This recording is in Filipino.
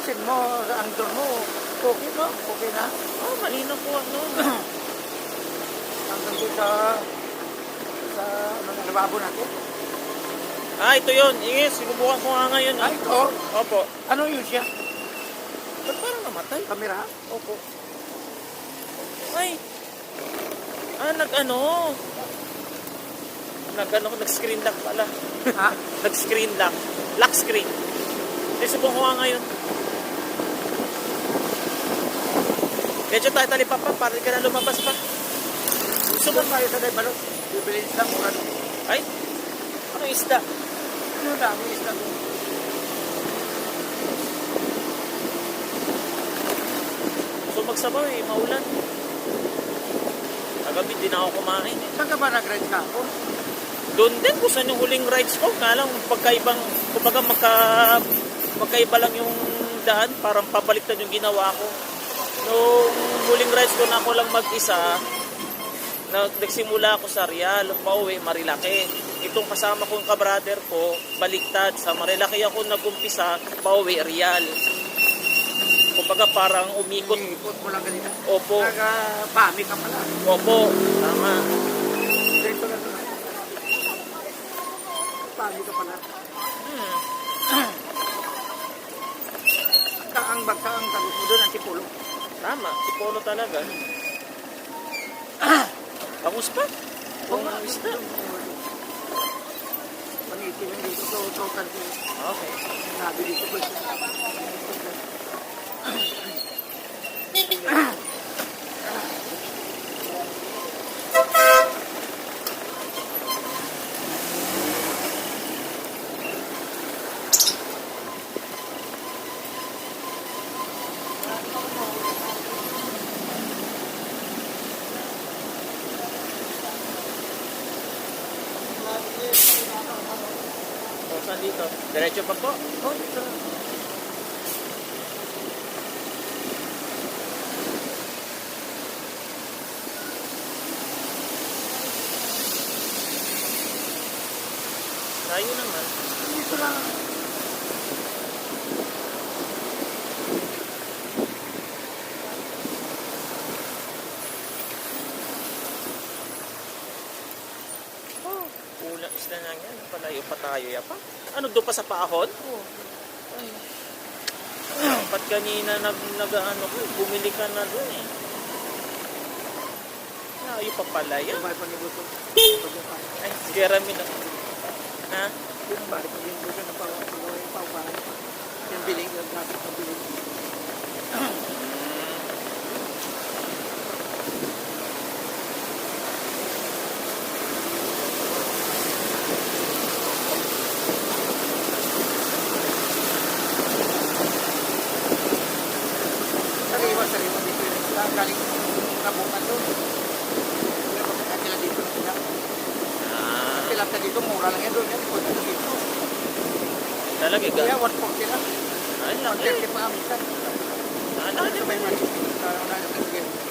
Papansin mo, ang door mo, okay no? Okay na? Oh, malinaw po ano. Hanggang doon sa lababo natin. Ah, ito yun. Yes, sinubukan ko nga ngayon. Ah, ito? Opo. Ano yun siya? Ba't parang namatay? Kamera? Opo. Ay. Ah, nag-screen lock pala. Ha? Nag-screen lock. Lock screen. Sinubukan ko nga ngayon. Medyo tayo talipa pa, para di ka na lumabas pa. Gusto mo? Doon tayo sa balot. Bibili isla kung ano. Ay, ano isda? Ano dami isla doon? Gusto magsabaw eh, maulan. Kagabi, di na ako kumain eh. Saan ka ba nag-ride ka ako? Doon din, kung saan yung huling rides ko. Kaya lang, pagkaibang, kumbaga magkaiba lang yung daan. Parang papaliktad yung ginawa ko. Nung huling rides ko na ako lang mag-isa, nagsimula ako sa Rial, pauwi, Marilake. Itong kasama kong kabrader ko, baliktad. Sa Marilake ako nag-umpisa, pauwi, Rial. Kumbaga parang umikot. Ikot mo lang ganito. Opo. Nag-pami ka pala. Opo, tama. Dito na doon. Pami ka pala. Ang tagot mo doon, ang Tipolo. Tama, si Polo talaga. Bangus pa? Oo nga, Isda. Panitin lang dito. Total ko. Okay. Sabi dito ko. O, saan dito? Diretso pa po? Oh, dito lang. Tayo naman. Dito lang. Oh, ulang isla na yan. Palayo pa tayo yapa. Ano, doon pa sa paahon? Oh. Ay. Ba't kanina nag-ano ko, bumili ka na doon eh. Layo pa pala yan. Yung balik pag-ibuto. Ay, sige, rami na. Ha? Yung balik pag-ibuto na pawpahan. Yung biling, yung gamit ng biling. Sariwa dito yun. Sila galing kabukan doon. Sila dito na sila. Sila ka dito, mura lang yan doon. Yan, ikot na dito. Talaga ka? Kaya 140 lang. Ay, lang 130 pa ang minsan. Ano, Sa may mali. Sa